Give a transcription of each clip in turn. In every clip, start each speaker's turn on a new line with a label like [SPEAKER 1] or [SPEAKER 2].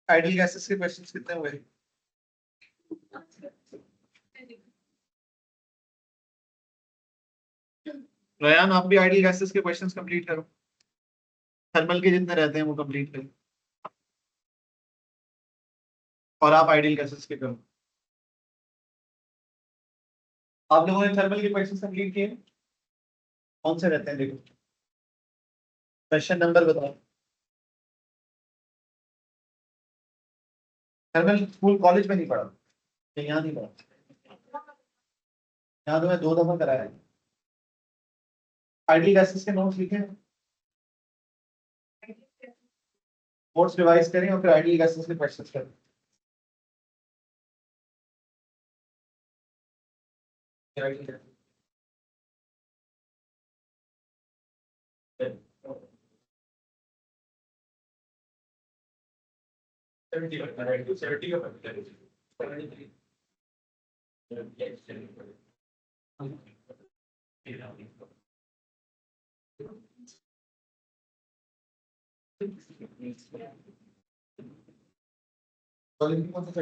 [SPEAKER 1] Ideal gases के questions कितने हुए? रयान, आप भी आइडियल गैसेस के क्वेश्चंस कंप्लीट करो। थर्मल के जितने रहते हैं वो कंप्लीट करो, और आप आइडियल गैसेस के करो। आप लोगों ने थर्मल के क्वेश्चंस कंप्लीट किए? कौन से रहते हैं देखो, क्वेश्चन नंबर बताओ। थर्मल स्कूल कॉलेज में नहीं पढ़ा, यहाँ नहीं पढ़ा, यहाँ तो मैं 2 दफा कराया है। आइडियल गैसेस के नोट्स लिखे हैं, नोट्स रिवाइज करें और फिर आइडियल गैसेस के क्वेश्चंस करें। कौन सा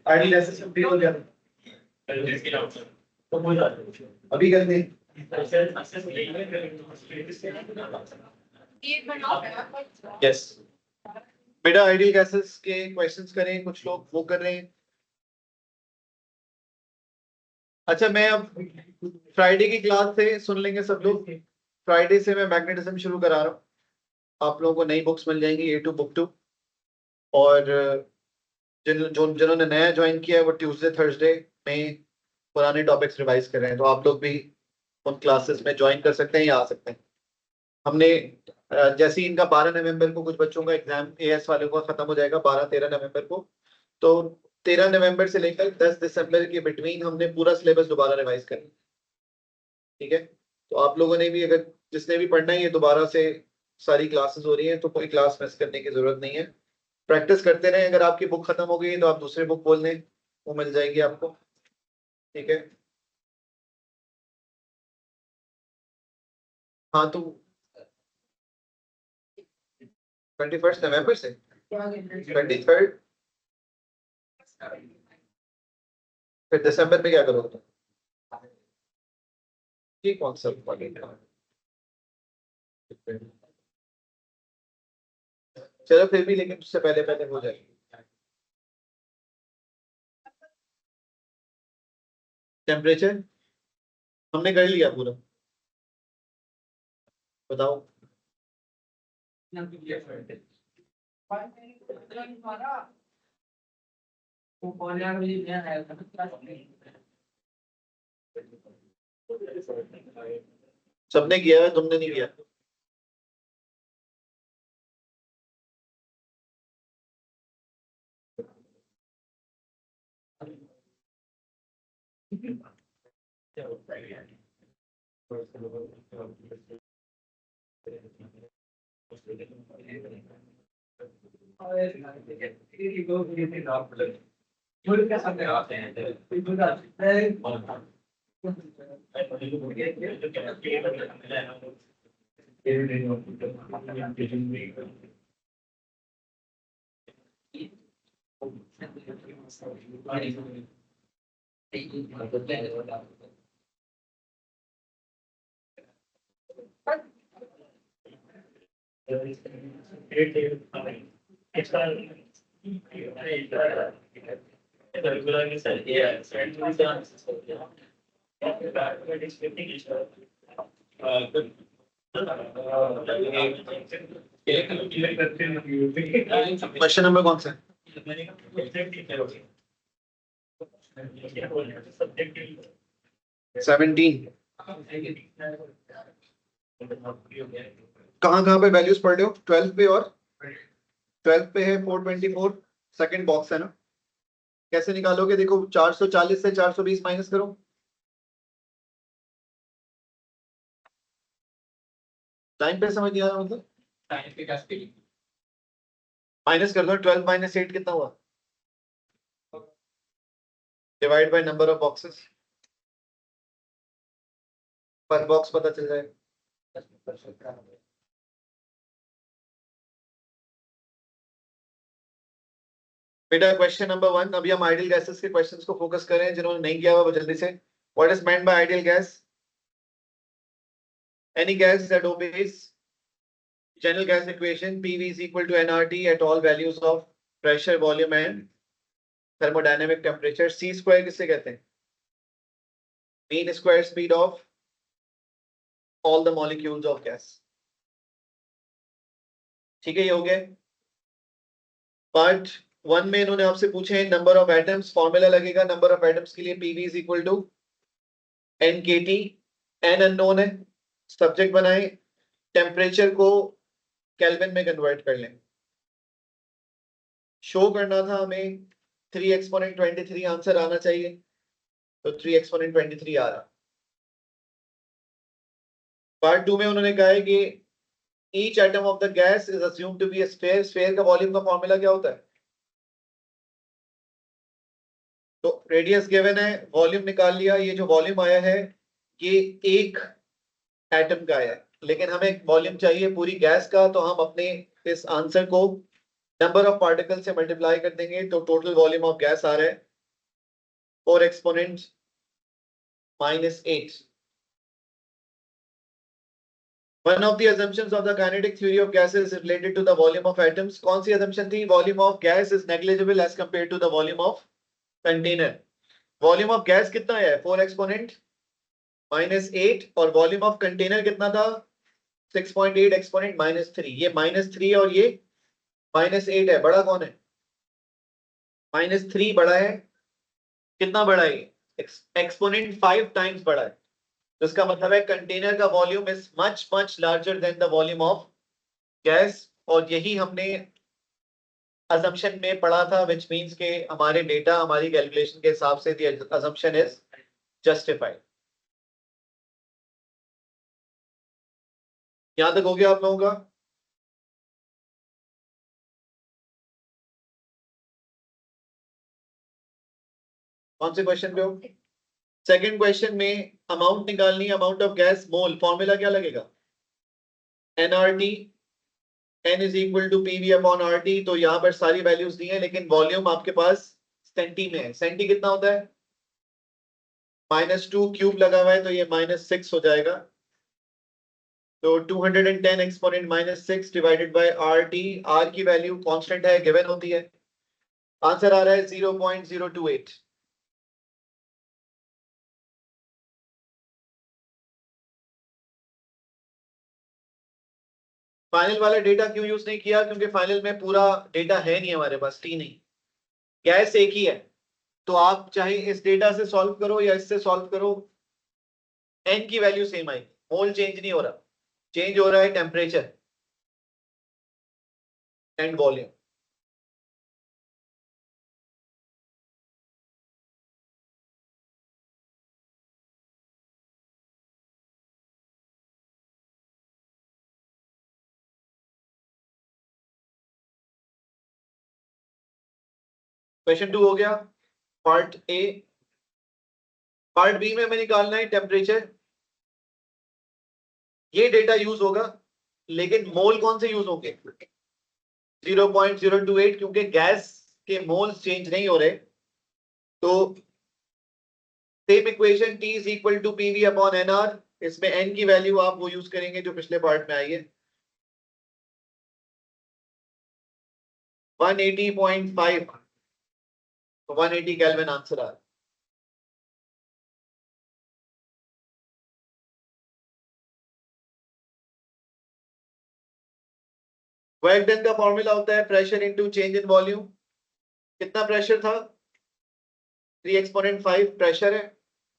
[SPEAKER 1] आइडियल गैसेस कंप्लीट हो गया अभी कर दें? यस बेटा, आइडियल गैसेस के क्वेश्चंस करें, कुछ लोग वो कर रहे हैं। अच्छा, मैं अब फ्राइडे की क्लास से सुन लेंगे सब लोग। फ्राइडे से मैं मैग्नेटिज्म शुरू करा रहा हूँ, आप लोगों को नई बुक्स मिल जाएंगी, A2 बुक 2। और जिन्होंने नया ज्वाइन किया है वो ट्यूसडे थर्सडे में पुराने टॉपिक्स रिवाइज कर रहे हैं, तो आप लोग भी उन क्लासेस में ज्वाइन कर सकते हैं या आ सकते हैं। हमने जैसे ही इनका 12 नवंबर को कुछ बच्चों का एग्जाम AS वाले को खत्म हो जाएगा, 12-13 नवंबर को, तो 13 नवंबर से लेकर 10 दिसंबर के बिटवीन हमने पूरा सिलेबस दोबारा रिवाइज करना। ठीक है, तो आप लोगों ने भी, अगर जिसने भी पढ़ना है, ये दोबारा से सारी क्लासेस हो रही हैं, तो कोई क्लास मिस करने की जरूरत नहीं है। प्रैक्टिस करते रहें। अगर आपकी बुक खत्म हो गई है तो आप दूसरी बुक खोल लें, वो मिल जाएगी आपको। ठीक है, हाँ तो 21 नवंबर से 23rd, फिर दिसंबर में क्या करोगे? ये कौन सा चलो फिर भी, लेकिन उससे पहले पहले हो जाएगी। टेम्परेचर हमने कर लिया पूरा, बताओ। सबने किया है, तुमने नहीं किया। क्वेश्चन नंबर कौन सा है? 17। कहाँ कहाँ पे वैल्यूज पढ़ रहे हो? 12 पे, और 12 पे है 424, सेकंड बॉक्स है ना। कैसे निकालोगे? देखो 440 से 420 माइनस करो। टाइम पे समझ नहीं आ रहा, मतलब
[SPEAKER 2] टाइम पे क्या स्पेलिंग?
[SPEAKER 1] माइनस कर दो। 12 माइनस 8 कितना हुआ? Divide by number of boxes, पर बॉक्स पता चल जाएगा। बेटा क्वेश्चन नंबर 1, अभी हम आइडियल गैसेस के क्वेश्चंस को फोकस करें, जिन्होंने नहीं किया हुआ वो जल्दी से। What is meant by ideal gas? Any gas that obeys general gas equation PV is equal to nRT at all values of pressure, volume and thermodynamic temperature. C square किससे कहते हैं? mean square speed of all the molecules of gas. ठीक है, ये हो गया। Part 1 में इन्होंने आपसे पूछे नंबर ऑफ एटम्स, फॉर्मूला लगेगा नंबर ऑफ एटम्स के लिए PV is equal to NKT, n unknown है, सब्जेक्ट बनाए, टेम्परेचर को केल्विन में कन्वर्ट कर लें। शो करना था हमें 3 एक्सपोनेंट 23 आंसर आना चाहिए, तो 3 एक्सपोनेंट 23 आ रहा। पार्ट 2 में उन्होंने कहा है कि each atom of the gas is assumed to be a sphere. Sphere का वॉल्यूम का फॉर्मूला क्या होता है? तो रेडियस गिवन है, वॉल्यूम निकाल लिया। ये जो वॉल्यूम आया है ये एक एटम का है, लेकिन हमें वॉल्यूम चाहिए पूरी गैस का, तो हम अपने इस आंसर को नंबर ऑफ पार्टिकल से मल्टीप्लाई कर देंगे, तो टोटल वॉल्यूम ऑफ गैस आ रहा है 4 exponent -8। One of the assumptions of the kinetic theory of gases is related to the volume of atoms. कौन सी assumption थी? Volume of gas is negligible as compared to the volume of container. Volume of gas कितना है? 4 exponent -8, और volume of container कितना था? 6.8 exponent -3। ये -3 और ये -8 है, बड़ा कौन है? -3 बड़ा है। कितना बड़ा है? एक्सपोनेंट 5 टाइम्स बड़ा है। तो इसका मतलब है कंटेनर का volume is much much larger than the volume of gas, और यही हमने assumption में पढ़ा था, which means के हमारे डेटा, हमारी कैलकुलेशन के हिसाब से the assumption is justified। यहां तक हो गया आप लोगों का? कौन से क्वेश्चन पे हो? सेकंड क्वेश्चन में अमाउंट निकालनी, amount of gas mole, formula क्या लगेगा? nRT N is equal to PV upon R T, तो यहाँ पर सारी वैल्यूज दी हैं, लेकिन वॉल्यूम आपके पास सेंटी में है। सेंटी कितना होता है? -2 क्यूब लगा हुआ है तो ये -6 हो जाएगा। तो 210 exponent -6 divided by R T. R की वैल्यू कांस्टेंट है, गिवन होती है। आंसर आ रहा है 0.028। फाइनल वाला डेटा क्यों यूज नहीं किया? क्योंकि फाइनल में पूरा डेटा है नहीं हमारे पास, टी नहीं, गैस एक ही है। तो आप चाहे इस डेटा से सॉल्व करो या इससे सॉल्व करो, एन की वैल्यू सेम आएगी, मोल चेंज नहीं हो रहा, चेंज हो रहा है टेम्परेचर एंड वॉल्यूम। क्वेश्चन 2 हो गया, पार्ट ए। पार्ट बी में हमें निकालना है टेम्परेचर। ये डेटा यूज होगा, लेकिन मोल कौन से यूज होंगे? 0.028, क्योंकि गैस के मोल्स चेंज नहीं हो रहे। तो same equation T is equal to PV upon NR. इसमें n की वैल्यू आप वो यूज करेंगे जो पिछले पार्ट में आई है, 180.5। तो 180 केल्विन आंसर आ रहा है। वर्क डन का फॉर्मूला होता है pressure into change in volume. कितना प्रेशर था? 3 एक्सपोनेंट 5 प्रेशर है,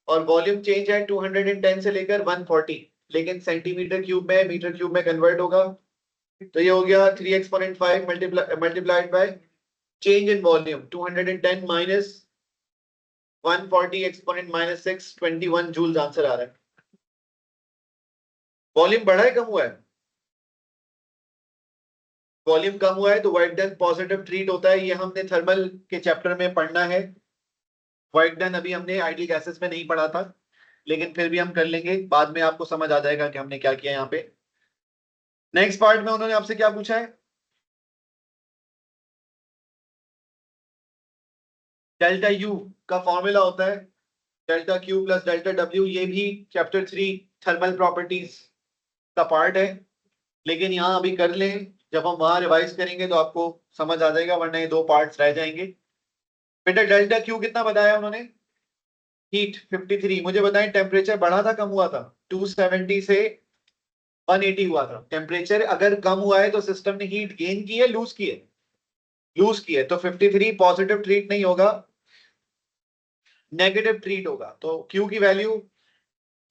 [SPEAKER 1] और वॉल्यूम चेंज है 210 से लेकर 140, लेकिन सेंटीमीटर क्यूब में मीटर क्यूब में कन्वर्ट होगा। तो ये हो गया 3 exponent 5 multiplied by change in volume 210 minus 140 exponent -6, 21 joules answer आ रहा है। वॉल्यूम बढ़ा है, कम हुआ है? वॉल्यूम कम हुआ है तो वर्क डन पॉजिटिव ट्रीट होता है। ये हमने थर्मल के चैप्टर में पढ़ना है। वर्क डन अभी हमने आइडियल गैसेस में नहीं पढ़ा था, लेकिन फिर भी हम कर लेंगे, बाद में आपको समझ आ जाएगा कि हमने क्या किया यहाँ पे। नेक्स्ट पार्ट में उन्होंने आपसे क्या पूछा है? डेल्टा यू का फॉर्मूला होता है delta Q plus delta W. ये भी चैप्टर 3 थर्मल प्रॉपर्टीज का पार्ट है, लेकिन यहाँ अभी कर लें, जब हम वहां रिवाइज करेंगे तो आपको समझ आ जाएगा, वरना ये दो पार्ट्स रह जाएंगे। बेटा डेल्टा क्यू कितना बताया उन्होंने? हीट 53। मुझे बताएं टेम्परेचर बढ़ा था कम हुआ था? 270 से 180 हुआ था। टेम्परेचर अगर कम हुआ है तो सिस्टम ने हीट गेन की है, लूज की है? लूज की है, तो 53 पॉजिटिव ट्रीट नहीं होगा, नेगेटिव ट्रीट होगा। तो क्यू की वैल्यू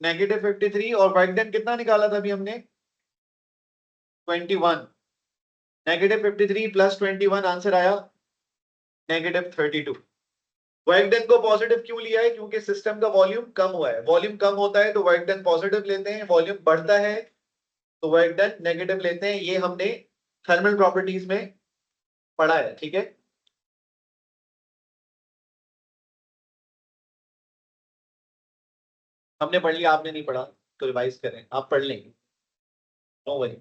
[SPEAKER 1] -53, और वर्क डन कितना निकाला था अभी हमने? 21। -53 प्लस 21 आंसर आया -32। वर्क डन को पॉजिटिव क्यों लिया है? क्योंकि सिस्टम का वॉल्यूम कम हुआ है। वॉल्यूम कम होता है तो वर्क डन पॉजिटिव लेते हैं, वॉल्यूम बढ़ता है तो वर्क डन नेगेटिव लेते हैं। ये हमने थर्मल प्रॉपर्टीज में पढ़ा है, ठीक है। हमने पढ़ लिया, आपने नहीं पढ़ा तो रिवाइज करें, आप पढ़ लेंगे, नो वरी।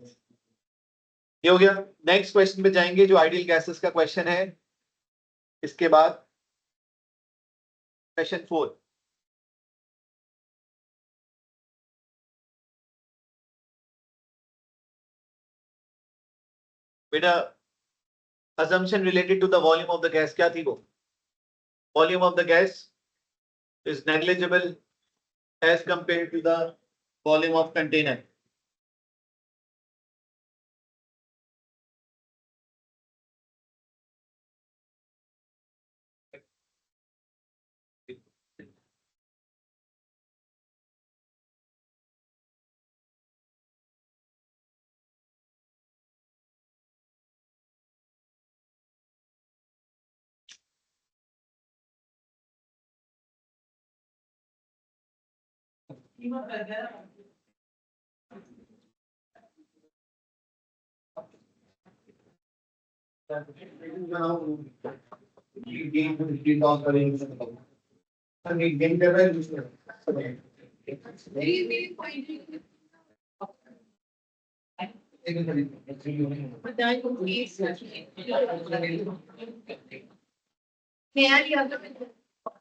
[SPEAKER 1] ये हो गया। नेक्स्ट क्वेश्चन पे जाएंगे जो आइडियल गैसेस का क्वेश्चन है। इसके बाद क्वेश्चन 4। बेटा assumption related to the volume of the gas क्या थी वो? Volume of the gas is negligible as compared to the volume of container.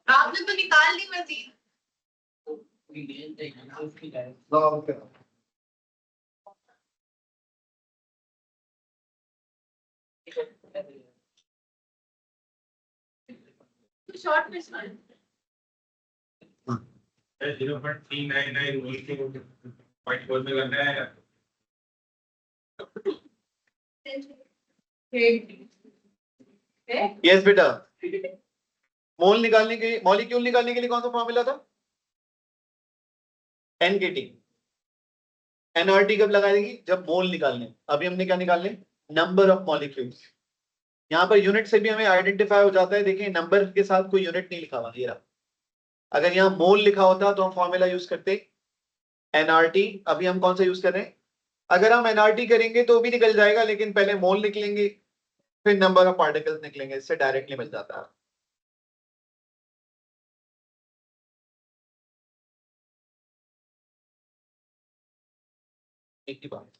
[SPEAKER 2] आपने तो निकाल ली मजीद। शॉर्ट में
[SPEAKER 3] 0.399 में करना है।
[SPEAKER 1] यस बेटा, मोल निकालने के लिए, मॉलिक्यूल निकालने के लिए कौन सा फॉर्मूला था? एनकेटी। एनआरटी कब लगाएगी? जब मोल निकालने। अभी हमने क्या निकालने? Number of molecules. यहाँ पर यूनिट से भी हमें आइडेंटिफाई हो जाता है। देखिए नंबर के साथ कोई यूनिट नहीं लिखा हुआ ये रहा। अगर यहाँ मोल लिखा होता तो हम फॉर्मूला यूज करते एनआरटी। अभी हम कौन सा यूज कर रहे हैं? अगर हम एनआरटी करेंगे तो भी निकल जाएगा, लेकिन पहले मोल निकलेंगे फिर नंबर ऑफ पार्टिकल्स निकलेंगे, इससे डायरेक्टली मिल जाता है। एक ही बात।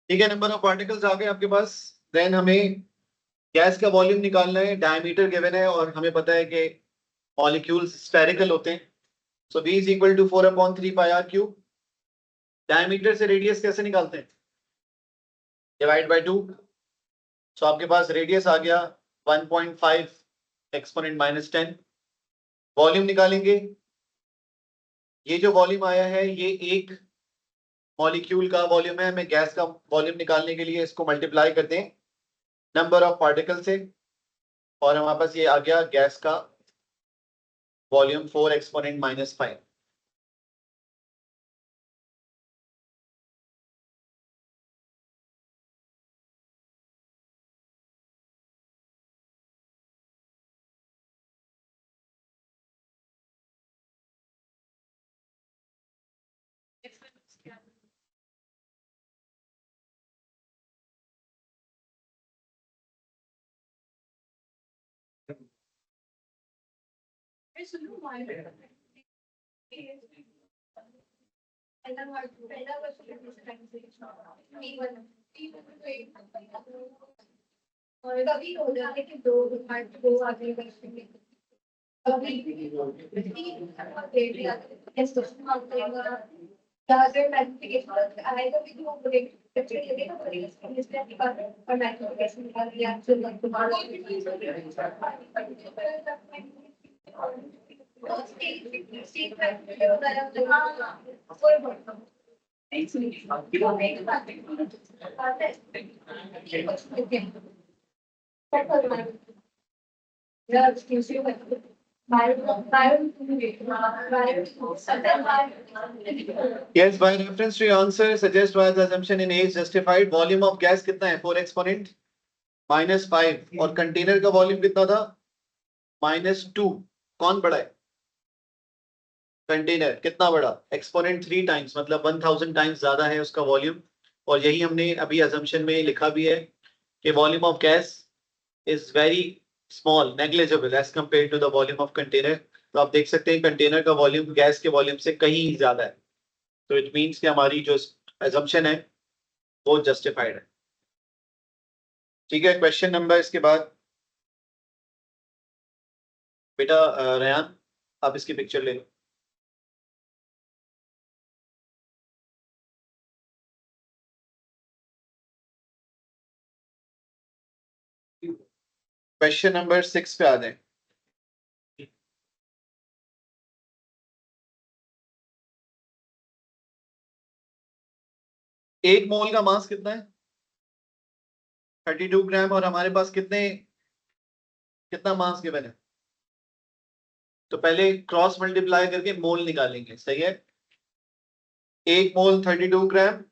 [SPEAKER 1] ठीक है, नंबर ऑफ पार्टिकल्स आ गए आपके पास। देन हमें गैस का वॉल्यूम निकालना है। डायमीटर गिवन है और हमें पता है कि मॉलिक्यूल्स स्फेरिकल होते हैं। So V is equal to 4/3 pi R cube. Diameter से रेडियस कैसे निकालते हैं? Divide by 2। सो आपके पास रेडियस आ गया 1.5 एक्सपोनेंट -10। वॉल्यूम निकालेंगे। ये जो वॉल्यूम आया है ये एक मॉलिक्यूल का वॉल्यूम है। हमें गैस का वॉल्यूम निकालने के लिए इसको मल्टीप्लाई करते हैं नंबर ऑफ पार्टिकल से, और हमारे पास ये आ गया गैस का वॉल्यूम 4 एक्सपोनेंट -5।
[SPEAKER 2] और कभी हो जाते कि दो आगे
[SPEAKER 1] Yes, by reference to your answer, suggest why the assumption in A is justified. Volume of gas कितना है? 4 एक्सपोनेंट -5। और कंटेनर का वॉल्यूम कितना था? -2। कौन बड़ा है? कंटेनर। कितना बड़ा? एक्सपोनेंट 3 टाइम्स, मतलब 1000 टाइम्स ज्यादा है उसका वॉल्यूम। और यही हमने अभी assumption में लिखा भी है कि volume of gas is very small, negligible as compared to the volume of container. तो आप देख सकते हैं कंटेनर का वॉल्यूम गैस के वॉल्यूम से कहीं ज्यादा है। तो इट मीन्स कि हमारी जो assumption है वो जस्टिफाइड है। ठीक है, क्वेश्चन नंबर इसके बाद बेटा रेहान, आप इसकी पिक्चर ले लो। क्वेश्चन नंबर 6 पे आ जाए। एक मोल का मास कितना है? 32 ग्राम। और हमारे पास कितना मास गिवन है? तो पहले क्रॉस मल्टीप्लाई करके मोल निकालेंगे, सही है। एक मोल 32 ग्राम।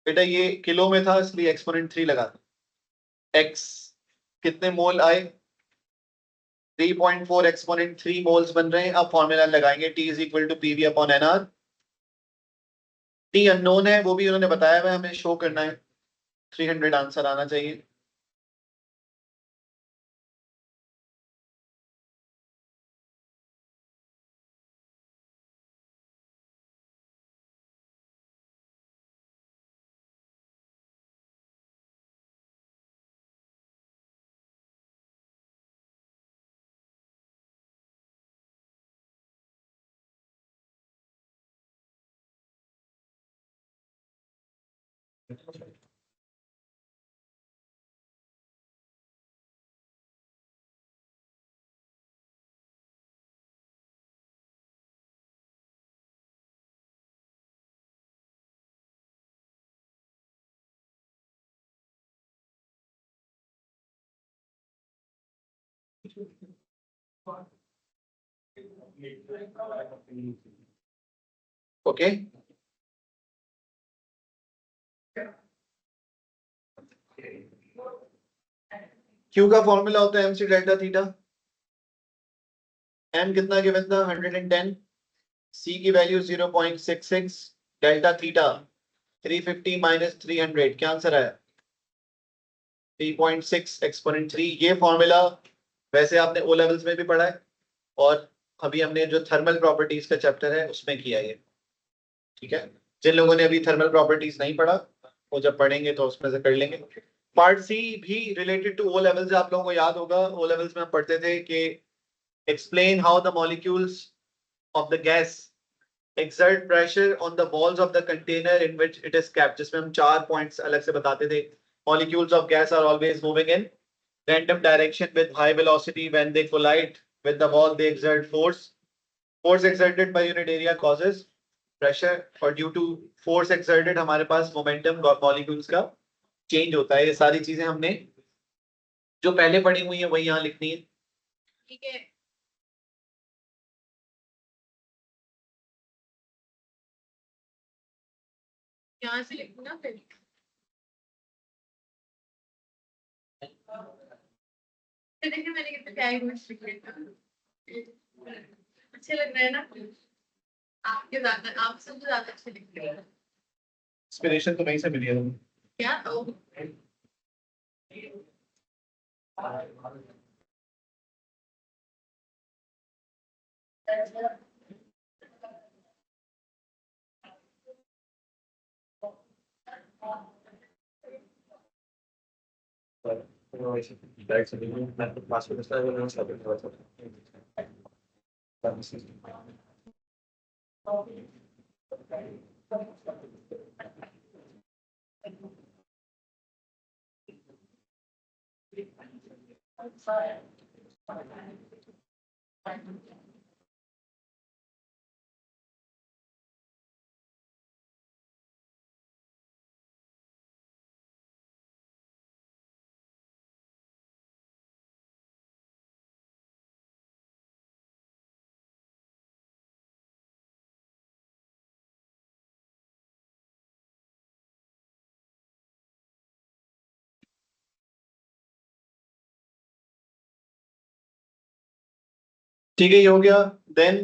[SPEAKER 1] बेटा ये किलो में था इसलिए एक्सपोनेंट 3 लगा था। एक्स कितने मोल आए? 3.4 एक्सपोनेंट 3 मोल्स बन रहे हैं। अब फॉर्मूला लगाएंगे, T is equal to PV upon NR. T unknown है, वो भी उन्होंने बताया हुआ है, हमें शो करना है। 300 आंसर आना चाहिए। ओके, क्यू का फॉर्मूला होता है M C delta theta. M कितना गिवन था? 110। सी की वैल्यू 0.66। डेल्टा थीटा 350 माइनस 300, क्या आंसर आया? 3.6 एक्सपोनेंट 3। ये फॉर्मूला वैसे आपने ओ लेवल्स में भी पढ़ा है, और अभी हमने जो थर्मल प्रॉपर्टीज का चैप्टर है उसमें किया ये। ठीक है, जिन लोगों ने अभी थर्मल प्रॉपर्टीज नहीं पढ़ा वो जब पढ़ेंगे तो उसमें से कर लेंगे। पार्ट सी भी रिलेटेड टू ओ लेवल्स, आप लोगों को याद होगा ओ लेवल्स में हम पढ़ते थे कि explain how the molecules of the gas exert pressure on the walls of the container in which it is kept, जिसमें हम 4 पॉइंट्स अलग से बताते थे। molecules of gas are always moving in random direction with high velocity. When they collide with the wall they exert force exerted by unit area causes pressure, और due to force exerted हमारे पास momentum molecules का change होता है। ये सारी चीजें हमने जो पहले पढ़ी हुई है वही यहाँ लिखनी है।
[SPEAKER 2] ठीक है, यहाँ से लिखूँ ना फिर। फिर देखिए मैंने कितने प्यारे नोट्स लिखे हैं। अच्छे लग रहे हैं ना? आपके ज्यादा, आप सबसे ज्यादा अच्छे लिख रहे हैं।
[SPEAKER 1] इंस्पिरेशन तो वहीं से मिली है।
[SPEAKER 2] क्या तो
[SPEAKER 1] ठीक है, ये हो गया। Then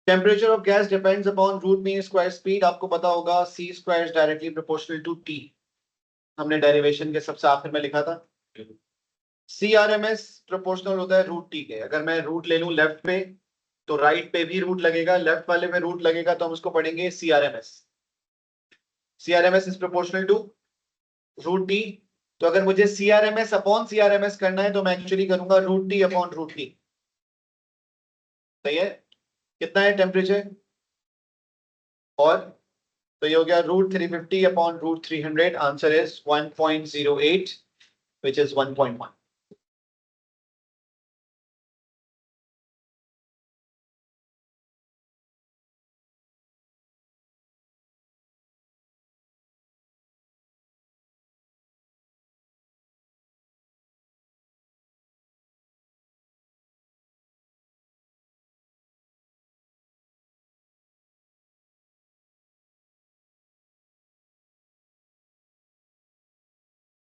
[SPEAKER 1] temperature of gas depends upon root mean square speed. आपको पता होगा C square is directly proportional to T, हमने डेरिवेशन के सबसे आखिर में लिखा था। C R M S proportional होता है रूट टी के। अगर मैं रूट ले लूं लेफ्ट पे तो राइट पे भी रूट लगेगा, लेफ्ट वाले में रूट लगेगा, तो हम उसको पढ़ेंगे C R M S. C R M S is proportional to root T. तो अगर मुझे CRMS अपॉन CRMS करना है तो मैं एक्चुअली करूंगा √T अपॉन √T। सही है? कितना है टेम्परेचर? और तो ये हो गया √350 upon √300। Answer is 1.08 which is 1.1।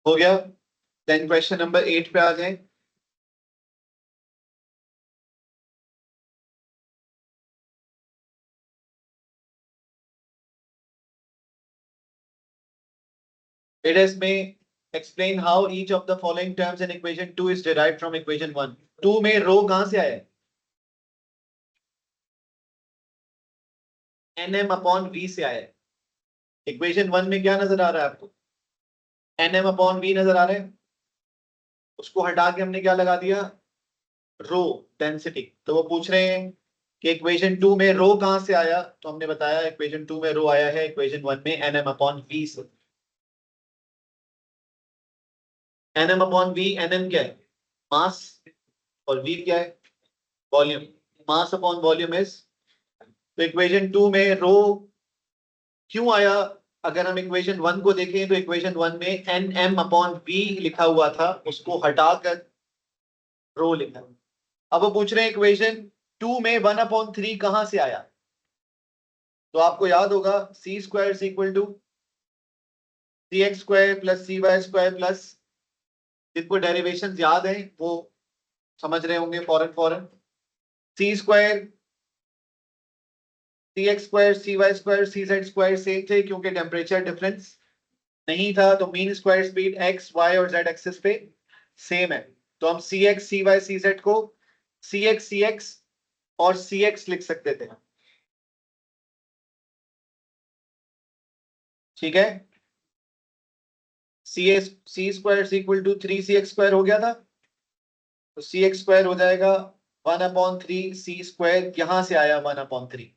[SPEAKER 1] हो गया? देन क्वेश्चन नंबर 8 पे आ जाए। It is may explain how each of the following terms in equation 2 is derived from equation 1। 2 में रो कहां से आया? NM अपॉन V से आया है। इक्वेशन 1 में क्या नजर आ रहा है आपको? NM अपॉन V नजर आ रहा है। उसको हटा के हमने क्या लगा दिया? Rho density. तो वो पूछ रहे हैं कि इक्वेशन 2 में रो कहां से आया, तो हमने बताया इक्वेशन 2 में रो आया है इक्वेशन 1 में NM अपॉन V से। NM अपॉन V, NM क्या है? मास, और V क्या है? Volume. Mass upon volume is, तो इक्वेशन 2 में रो क्यों आया? अगर हम इक्वेशन 1 को देखें तो इक्वेशन 1 में NM अपॉन V लिखा हुआ था, उसको हटाकर रो लिखा। अब वो पूछ रहे हैं इक्वेशन 2 में 1/3 कहां से आया? तो आपको याद होगा C square is equal to CX² plus CY² plus, जिनको डेरिवेशन याद है वो समझ रहे होंगे फौरन। C² CX² CY² CZ² same थे क्योंकि टेम्परेचर डिफरेंस नहीं था, तो mean square speed X, Y और Z एक्सिस पे सेम है। तो हम CX CY CZ को CX और CX लिख सकते थे। ठीक है? C² इक्वल टू 3CX² हो गया था, तो CX² हो जाएगा 1/3 C²। यहां से आया 1/3।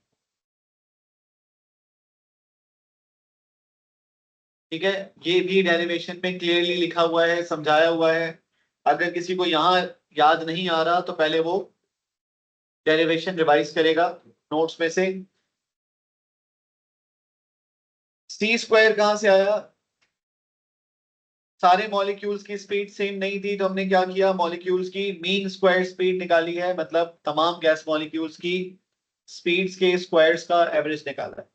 [SPEAKER 1] ठीक है? ये भी डेरिवेशन में क्लियरली लिखा हुआ है, समझाया हुआ है। अगर किसी को यहाँ याद नहीं आ रहा तो पहले वो डेरिवेशन रिवाइज करेगा नोट्स में से। C² कहां से आया? सारे मॉलिक्यूल्स की स्पीड सेम नहीं थी, तो हमने क्या किया? मॉलिक्यूल्स की मीन स्क्वायर स्पीड निकाली है, मतलब तमाम गैस मॉलिक्यूल्स की स्पीड्स के स्क्वायर्स का एवरेज निकाला है।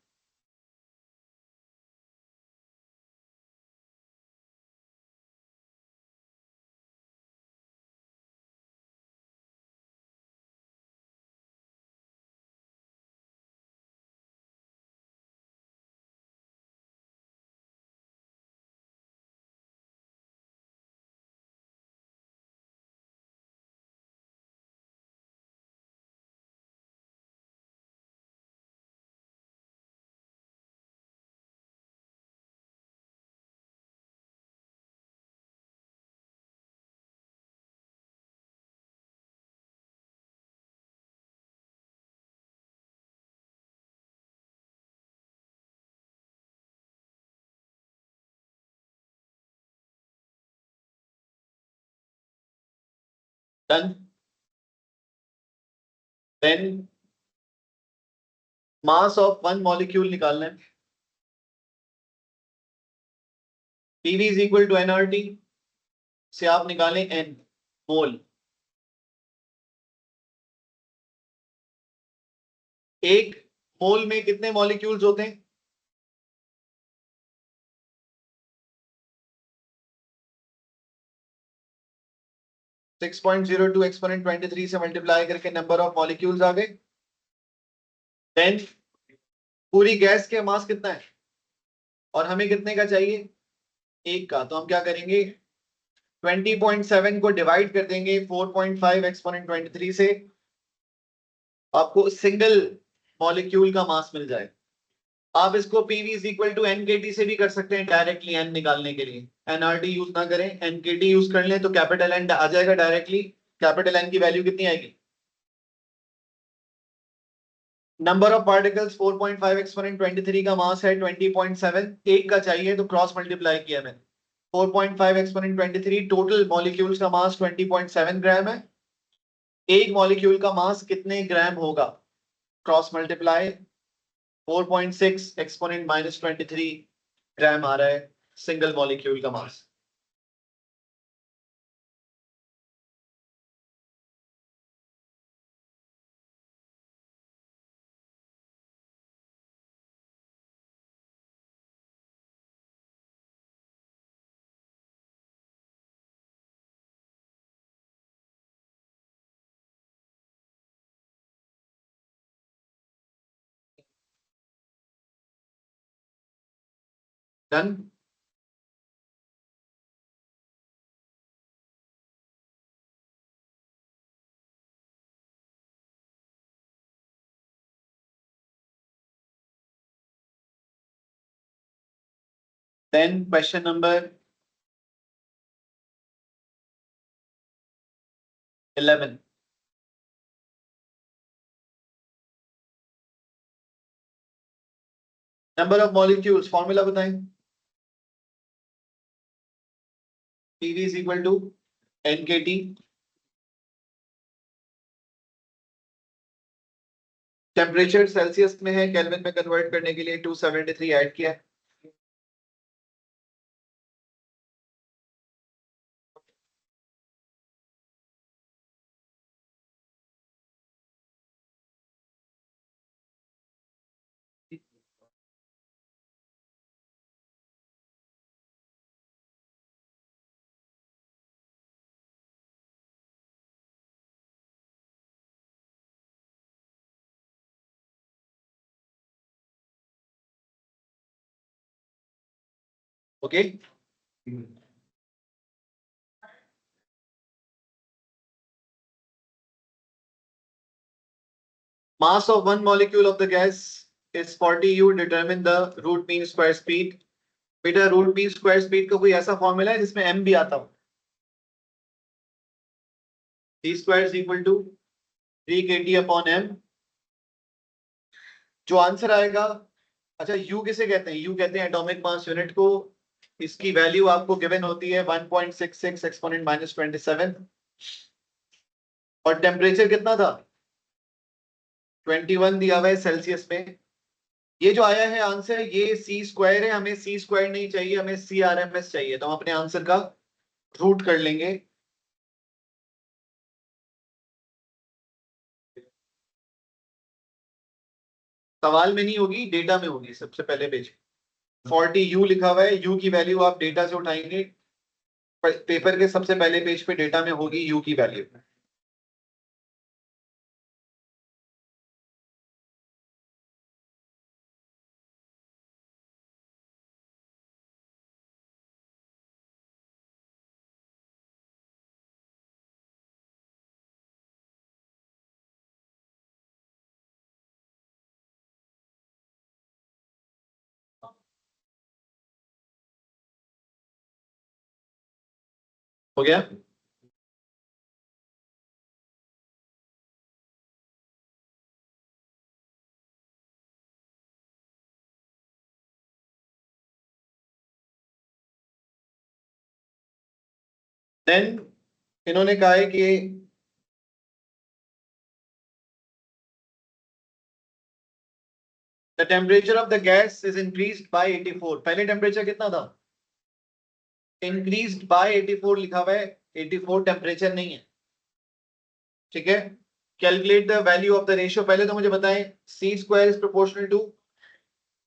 [SPEAKER 1] Done. Then mass of one molecule निकालना है। PV is equal to nRT से आप निकालें N मोल। एक मोल में कितने मॉलिक्यूल्स होते हैं? सिक्स 6.02 एक्सपोनेंट 23 से मल्टीप्लाई करके नंबर ऑफ मॉलिक्यूल्स आ गए। देन पूरी गैस के मास कितना है और हमें कितने का चाहिए? एक का। तो हम क्या करेंगे? 20.7 को डिवाइड कर देंगे 4.5 एक्सपोनेंट 23 से, आपको सिंगल मॉलिक्यूल का मास मिल जाए। आप इसको PV is equal to NKT से भी कर सकते हैं डायरेक्टली एन निकालने के लिए, एनआरटी यूज ना करें, एनकेटी यूज कर लें तो कैपिटल एन आ जाएगा डायरेक्टली। कैपिटल एन की वैल्यू कितनी आएगी? नंबर ऑफ पार्टिकल्स 4.5 एक्सपोनेंट 23 का मास है 20.7, एक का चाहिए तो क्रॉस मल्टीप्लाई किया मैंने। 4.5 एक्सपोनेंट 23, टोटल मॉलिक्यूल्स का मास 20.7 ग्राम है। एक मॉलिक्यूल का मास कितने ग्राम होगा? क्रॉस मल्टीप्लाई 4.6 एक्सपोनेंट -23 ग्राम आ रहा है सिंगल मॉलिक्यूल का mass. Done. Then question number 11। Number of molecules, formula बताएं। PV is equal to NKT. Temperature Celsius में है, केल्विन में कन्वर्ट करने के लिए 273 ऐड किया है। Okay. Mass of one molecule of the gas is 40 U. Determine the root mean square speed. बेटा रूट मीन स्क्वायर स्पीड का कोई ऐसा फॉर्मूला है जिसमें m भी आता हो? c square is equal to 3 kT upon m। जो आंसर आएगा, अच्छा u किसे कहते हैं? u कहते हैं एटॉमिक मास यूनिट को। इसकी वैल्यू आपको गिवन होती है 1.66 एक्सपोनेंट -27। और टेम्परेचर कितना था? 21 दिया हुआ है सेल्सियस में। ये जो आया है आंसर, ये सी स्क्वायर है, हमें सी स्क्वायर नहीं चाहिए, हमें सी आर एम एस चाहिए, तो हम अपने आंसर का रूट कर लेंगे। सवाल में नहीं होगी, डेटा में होगी सबसे पहले पेज। 40 यू लिखा हुआ है, यू की वैल्यू आप डेटा से उठाएंगे, पेपर के सबसे पहले पेज पे डेटा में होगी यू की वैल्यू। हो गया? देन इन्होंने कहा है कि the temperature of the gas is increased by 84। पहले टेम्परेचर कितना था? इंक्रीज्ड बाय 84 लिखा हुआ है, 84 टेम्परेचर नहीं है, ठीक है। Calculate the value of the ratio. पहले तो मुझे बताएं, C square is proportional to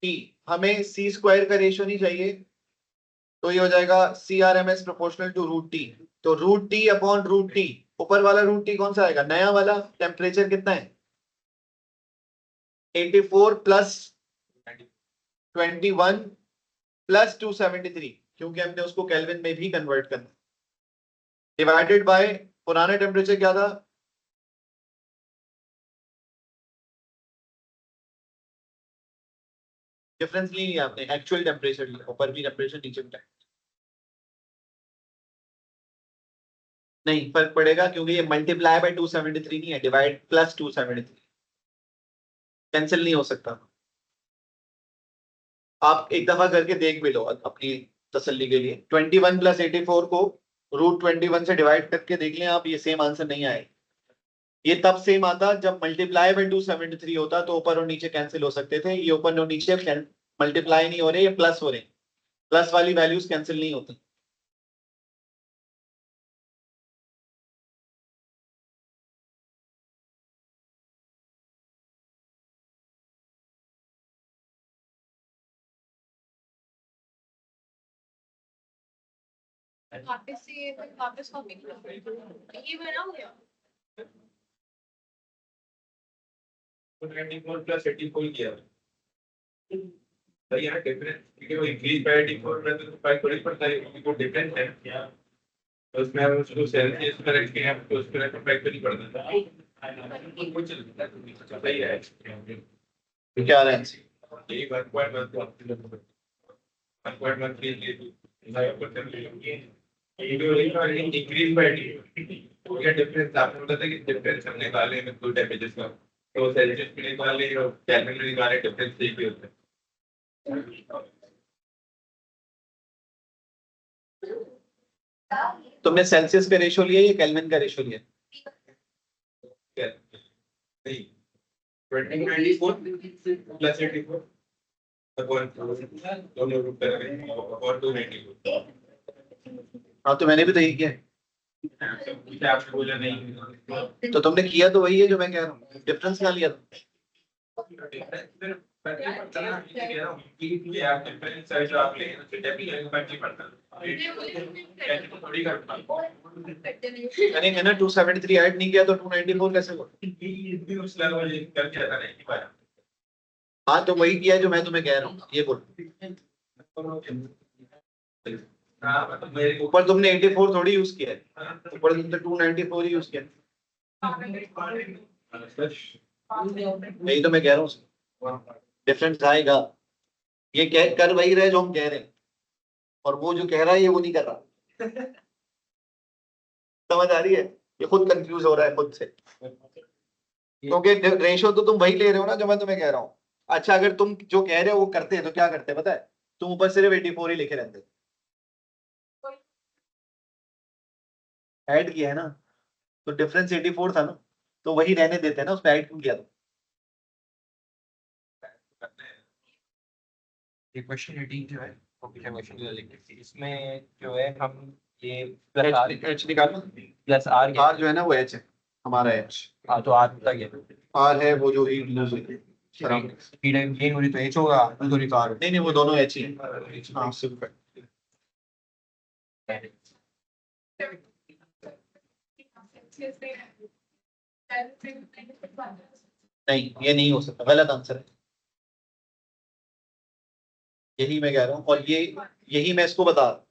[SPEAKER 1] T. हमें सी स्क्वायर का रेशियो नहीं चाहिए, तो ये हो जाएगा C R M S proportional to root T. तो root T upon root T, ऊपर वाला रूट टी कौन सा आएगा? नया वाला। टेम्परेचर कितना है? 84 प्लस 21 प्लस 273, क्योंकि हमने उसको केल्विन में भी कन्वर्ट करना, डिवाइडेड बाय पुराना टेम्परेचर क्या था? डिफरेंस नहीं लिया आपने, एक्चुअल टेम्परेचर लिया, ऊपर भी टेम्परेचर नीचे भी टेम्परेचर। नहीं फर्क पड़ेगा क्योंकि ये मल्टीप्लाई बाय 273 नहीं है, डिवाइड प्लस 273, कैंसिल नहीं हो सकता। आप एक दफा करके देख भी लो अपनी तसल्ली के लिए। 21 प्लस 84 को √21 से डिवाइड करके देख लें आप, ये सेम आंसर नहीं आए। ये तब सेम आता जब मल्टीप्लाई बाय 273 होता, तो ऊपर और नीचे कैंसिल हो सकते थे। ये ऊपर और नीचे मल्टीप्लाई नहीं हो रहे, ये प्लस हो रहे हैं। प्लस वाली वैल्यूज कैंसिल नहीं होती।
[SPEAKER 2] वापस से ये वापस कॉपी करो, ये बना हो गया।
[SPEAKER 3] 94 प्लस 84 किया सही है डिफरेंस, क्योंकि वो इंक्रीज बाय 84 में तो फाइव थोड़ी पड़ता है, क्योंकि वो डिफरेंस है तो उसमें हम उसको सेल्सियस में रख के हम तो उस पर परफेक्ट नहीं पड़ता था कुछ सही है।
[SPEAKER 1] क्या रहे हैं?
[SPEAKER 3] यही 1.1 1.13 इंक्रीज बाय हो गया डिफरेंस। आपने बोला था कि डिफरेंस हम निकाले में 2 टेम्परेचर्स का, तो सेल्सियस में निकाले और केल्विन में निकाले, डिफरेंस एक ही होता है।
[SPEAKER 1] तुमने सेल्सियस का रेशियो लिया या केल्विन का रेशियो लिया?
[SPEAKER 3] नहीं 2094 प्लस 84 अपॉन दोनों रूट करेंगे और 294।
[SPEAKER 1] हाँ तो मैंने भी तो यही किया है।
[SPEAKER 3] मुझे आपने बोला नहीं
[SPEAKER 1] तो तुमने किया तो वही है जो मैं कह रहा हूँ, डिफरेंस क्या लिया था? मैंने 273 ऐड नहीं किया तो 294 कैसे हुआ? हाँ तो वही किया जो मैं तुम्हें कह रहा हूँ, ये बोलो। ऊपर तुमने 84 थोड़ी यूज किया है, ऊपर तुमने 294 यूज किया। यही तो मैं कह रहा हूँ, डिफरेंस आएगा। ये कह कर वही रहे जो हम कह रहे हैं, और वो जो कह रहा है ये वो नहीं कर रहा। समझ आ रही है? ये खुद कंफ्यूज हो रहा है खुद से, क्योंकि रेशियो तो तुम वही ले रहे हो ना जो मैं तुम्हें कह रहा हूँ। अच्छा अगर तुम जो कह रहे हो वो करते तो क्या करते पता है? तुम ऊपर सिर्फ 84 ही लिखे रहते। ऐड किया है ना, तो डिफरेंस 84 था ना, तो वही रहने देते हैं ना, उसमें ऐड क्यों किया?
[SPEAKER 4] ये क्वेश्चन 18 जो है वो पिछले क्वेश्चन को लिख के इसमें जो है हम ये प्लस आर
[SPEAKER 1] एच निकालो।
[SPEAKER 4] प्लस आर
[SPEAKER 1] आर जो है ना वो एच है, हमारा एच।
[SPEAKER 4] हाँ तो आर तक है
[SPEAKER 1] आर है वो जो हीट लूज हुई सराउंडिंग।
[SPEAKER 4] हीट गेन हो रही तो एच होगा, तो नहीं तो आर
[SPEAKER 1] नहीं नहीं वो दोनों एच ही है। हाँ सिर्फ नहीं, ये नहीं हो सकता, गलत आंसर है। यही मैं कह रहा हूँ, और ये यही मैं इसको बता रहा हूँ।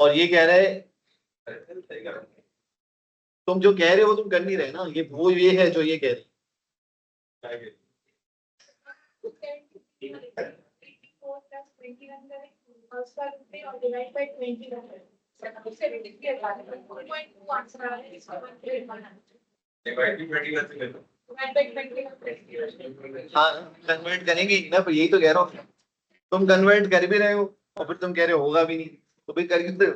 [SPEAKER 1] और ये कह रहे तुम जो कह रहे हो तुम कर नहीं रहे ना, ये वो ये है जो ये कह रही। हाँ कन्वर्ट करेंगे ही ना, पर यही तो कह रहा हूँ। तुम कन्वर्ट कर भी रहे हो और फिर तुम कह रहे हो होगा भी नहीं, तो भी कर क्यों?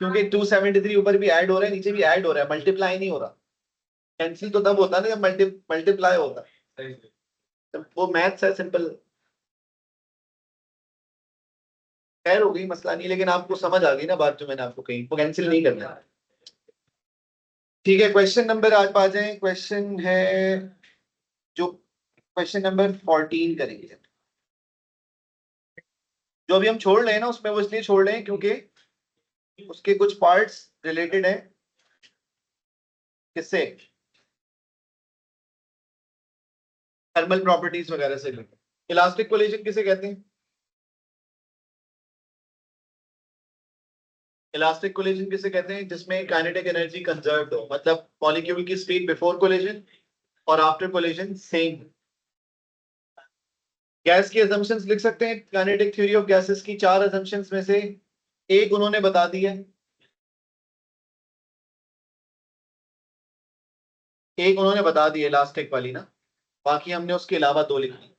[SPEAKER 1] क्योंकि 273 ऊपर भी ऐड हो रहा है, नीचे भी ऐड हो रहा है, मल्टीप्लाई नहीं हो रहा। कैंसिल तो तब होता है ना जब मल्टीप्लाई होता है। तो वो मैथ्स है सिंपल। खैर हो गई, मसला नहीं, लेकिन आपको समझ आ गई ना बात जो मैंने आपको कही, वो कैंसिल नहीं करना है। ठीक है, क्वेश्चन नंबर आज आ जाए। क्वेश्चन है जो क्वेश्चन नंबर 14 करेंगे। जो अभी हम छोड़ रहे हैं ना उसमें वो इसलिए छोड़ रहे हैं क्योंकि उसके कुछ पार्ट्स रिलेटेड है किससे, थर्मल प्रॉपर्टीज वगैरह से। इलास्टिक कोलिजन किसे कहते हैं? इलास्टिक कोलिजन किसे कहते हैं? जिसमें काइनेटिक एनर्जी कंजर्व हो, मतलब मॉलिक्यूल की स्पीड बिफोर कोलिजन और आफ्टर कोलिजन सेम। गैस की assumptions लिख सकते हैं काइनेटिक थ्योरी ऑफ गैसेस की 4 assumptions में से एक उन्होंने बता दी है, एक उन्होंने बता दी है लास्ट टेक वाली ना, बाकी हमने उसके अलावा 2 लिख दी।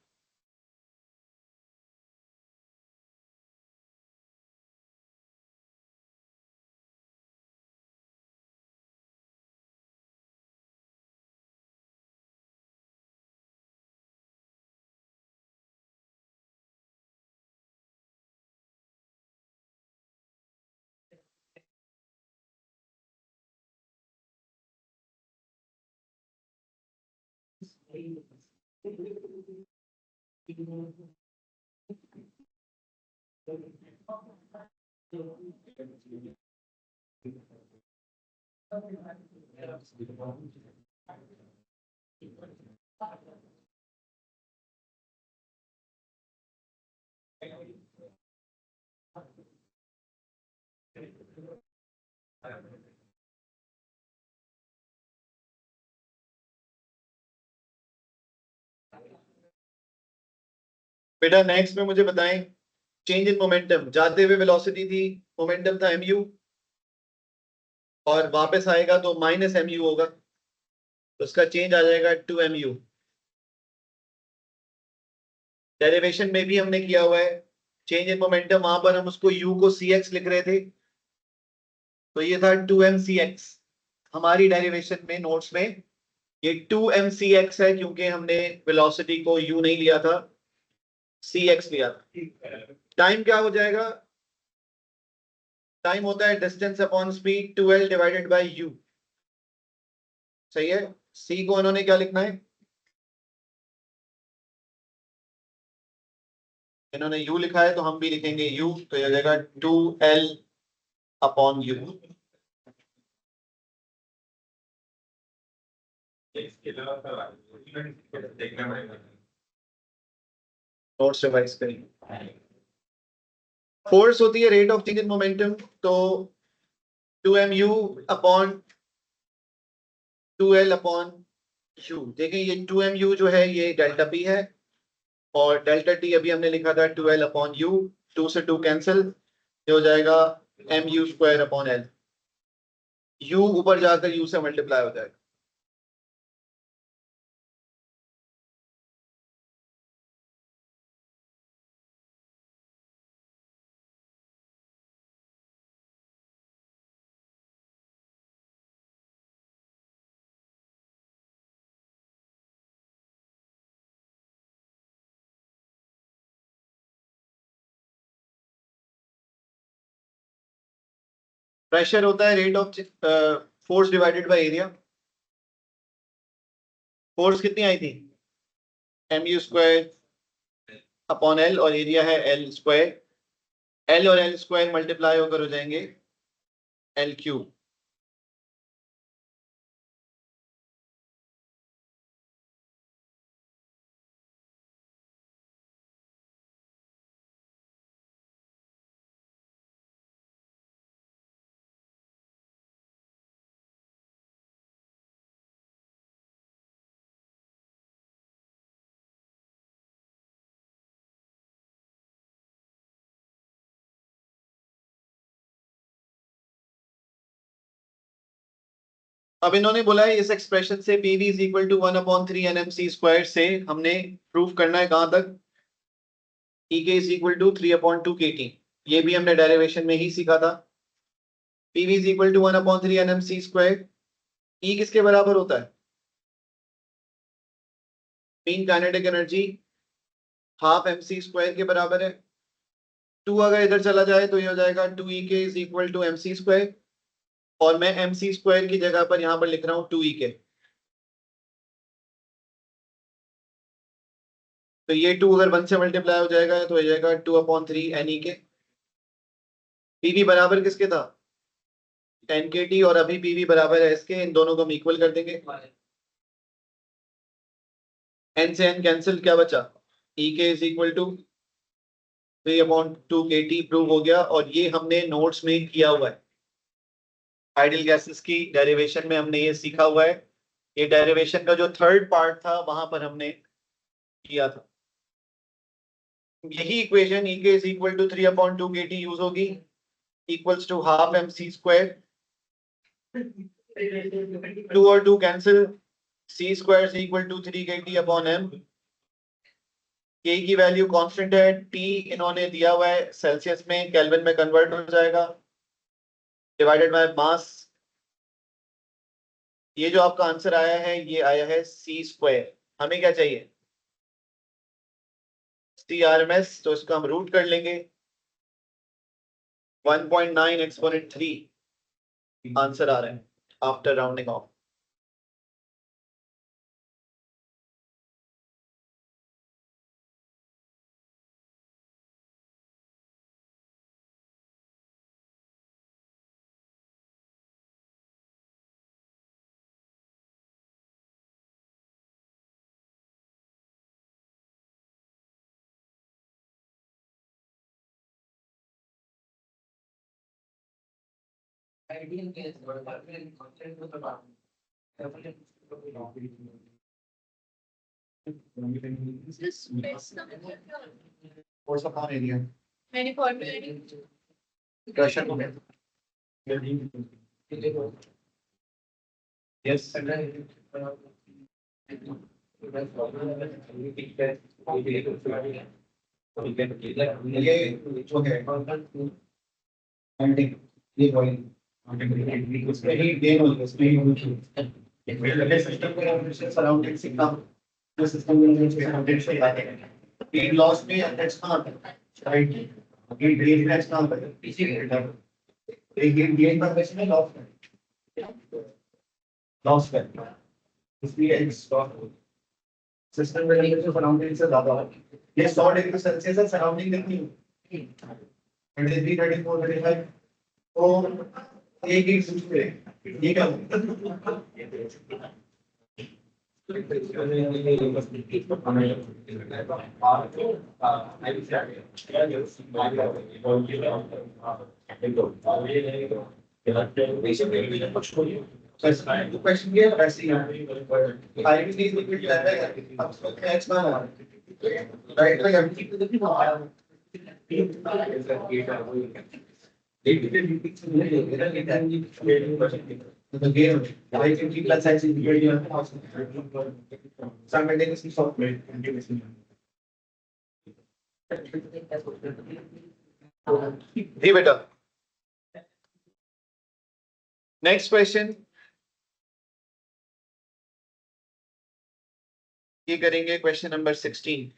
[SPEAKER 1] बेटा नेक्स्ट में मुझे बताएं, चेंज इन मोमेंटम, जाते हुए वेलोसिटी थी, मोमेंटम था mu, और वापस आएगा तो माइनस mu होगा, तो उसका चेंज आ जाएगा 2mu। डेरिवेशन में भी हमने किया हुआ है चेंज इन मोमेंटम, वहां पर हम उसको u को cx लिख रहे थे, तो ये था 2mcx। हमारी डेरिवेशन में नोट्स में ये 2mcx है, क्योंकि हमने वेलोसिटी को u नहीं लिया था, cx लिया था। टाइम क्या हो जाएगा, टाइम होता है distance upon speed 2l divided by u। सही है, c को उन्होंने क्या लिखना है, इन्होंने u लिखा है तो हम भी लिखेंगे u, तो ये हो जाएगा 2l अपॉन u।
[SPEAKER 3] इसके अलावा देखना पड़ेगा।
[SPEAKER 1] नोट्स रिवाइज करेंगे। फोर्स होती है rate of change in momentum, तो 2mu upon 2l upon u। देखिए ये 2mu जो है ये डेल्टा p है, और डेल्टा t अभी हमने लिखा था 2l अपॉन u, 2 से 2 कैंसिल, ये हो जाएगा mu square upon l, u ऊपर जाकर u से मल्टीप्लाई हो जाएगा। प्रेशर होता है rate of force divided by area. Force कितनी आई थी, mu स्क्वायर अपॉन l, और एरिया है l स्क्वायर, l और l स्क्वायर मल्टीप्लाई होकर हो जाएंगे l क्यूब। अब इन्होंने बोला है इस एक्सप्रेशन से pv is equal to 1/3 nmc square से हमने प्रूव करना है कहां तक, ek is equal to 3/2 kt। ये भी हमने डेरिवेशन में ही सीखा था। pv is equal to 1/3 nmc square, e किसके बराबर होता है, mean kinetic energy half mc square के बराबर है। 2 अगर इधर चला जाए तो ये हो जाएगा 2ek is equal to mc square, और मैं mc स्क्वायर की जगह पर यहां पर लिख रहा हूं 2ek, तो ये 2 अगर 1 से मल्टीप्लाई हो जाएगा तो हो जाएगा 2/3 NEK। पीवी बराबर किसके था, NKT, और अभी पीवी बराबर है इसके, इन दोनों को हम इक्वल कर देंगे, n से n कैंसिल, क्या बचा, EK is equal to 3/2 KT prove हो गया। और ये हमने नोट्स में किया हुआ है, आइडियल गैसेस की डेरिवेशन में हमने ये सीखा हुआ है। ये डेरिवेशन का जो थर्ड पार्ट था वहां पर हमने किया था। यही इक्वेशन E के is equal to 3/2 KT use होगी, equals to half MC square, 2 और 2 cancel, C square is equal to 3 KT upon M। K की वैल्यू कांस्टेंट है, T इन्होंने दिया हुआ है सेल्सियस में, केल्विन में कन्वर्ट हो जाएगा, डिवाइडेड बाय मास। ये जो आपका आंसर आया है ये आया है C स्क्वायर। हमें क्या चाहिए? CRMS, तो इसको हम रूट कर लेंगे, 1.9 एक्सपोनेंट 3 आंसर आ रहा है after rounding off.
[SPEAKER 2] This space का मतलब क्या होता है?
[SPEAKER 1] और सब कौन एरिया
[SPEAKER 2] मैंने फॉर्मूला नहीं
[SPEAKER 1] प्रेशर को
[SPEAKER 3] यस
[SPEAKER 1] ये जो है एंडिंग, ये बॉइलिंग, उसमें ही गेन होगी, उसमें ही होगी। सिस्टम को टेम्परेचर सराउंडिंग से कम, जो सिस्टम में टेम्परेचर आते हैं, हीट लॉस में इंडेक्स कहां आता है? राइट, हीट गेन इंडेक्स कहां पर है? पीछे एक गेन पर वैसे में लॉस कर, इसलिए एक स्टॉक सिस्टम में टेम्परेचर सराउंडिंग से ज्यादा है। ये 100 डिग्री सेल्सियस है, सराउंडिंग कितनी है? 33, 34, 35। तो एक ही सूत्र में ये क्या क्वेश्चन ये वैसे ही आई भी लिक्विड लेवल है, अब उसको एक्स मान राइट, तो हम की the game, like 50 plus X is equal to simultaneously solve. जी बेटा, नेक्स्ट क्वेश्चन ये करेंगे, क्वेश्चन नंबर 16।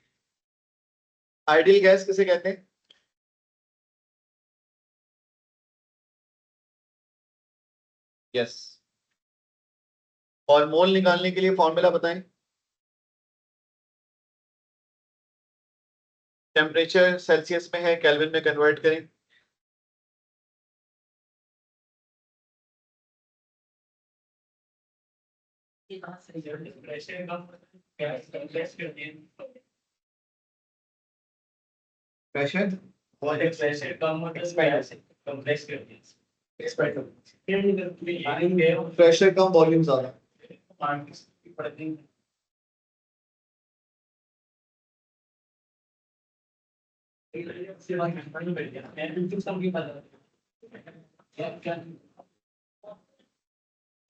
[SPEAKER 1] आइडियल गैस किसे कहते हैं? यस, और मोल निकालने के लिए फॉर्मूला बताएं। टेम्परेचर सेल्सियस में है, केल्विन में कन्वर्ट करें। प्रेशर प्रेशर कम, वॉल्यूम ज्यादा।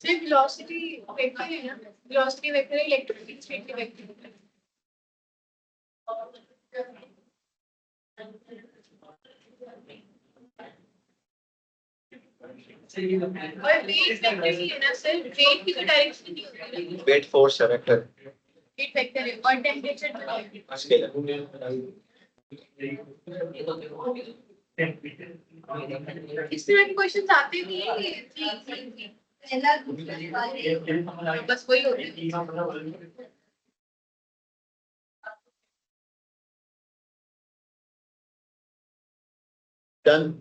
[SPEAKER 2] सिर्फ वेलोसिटी वेक्टर है ना, velocity vector electric field straight vector. और वेट वेक्टर ही है ना सर, वेट की कोई डायरेक्शन नहीं होती ना,
[SPEAKER 1] वेट फोर्स है वेक्टर,
[SPEAKER 2] वेट वेक्टर है और टेंपरेचर तो है।
[SPEAKER 1] स्केलर।
[SPEAKER 2] इस तरह के क्वेश्चंस आते भी हैं, ये थी पहला दूसरा बस वही होता है।
[SPEAKER 1] डन,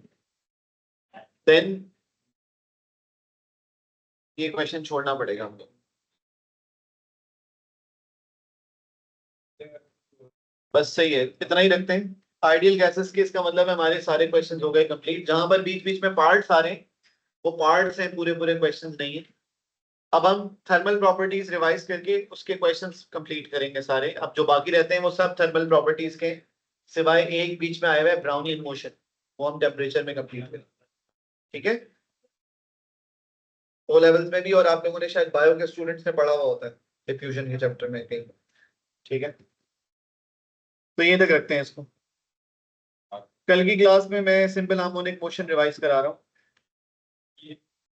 [SPEAKER 1] देन ये क्वेश्चन छोड़ना पड़ेगा हमको। बस सही है, इतना ही रखते हैं। आइडियल गैसेस के इसका मतलब है हमारे सारे क्वेश्चंस हो गए कंप्लीट। जहां पर बीच बीच में पार्ट्स आ रहे हैं वो पार्ट्स हैं, पूरे पूरे क्वेश्चंस नहीं है। अब हम थर्मल प्रॉपर्टीज रिवाइज करके उसके क्वेश्चंस कंप्लीट करेंगे सारे। अब जो बाकी रहते हैं वो सब थर्मल प्रॉपर्टीज के सिवाय एक बीच में आया हुआ है ब्राउनियन मोशन, वो हम टेम्परेचर में कंप्लीट करें, ठीक है। ओ लेवल्स में भी, और आप लोगों ने शायद बायो के स्टूडेंट्स ने पढ़ा हुआ होता है डिफ्यूजन के चैप्टर में कहीं, ठीक है। तो ये तक रखते हैं इसको। कल की क्लास में मैं सिंपल हार्मोनिक मोशन रिवाइज करा रहा हूँ,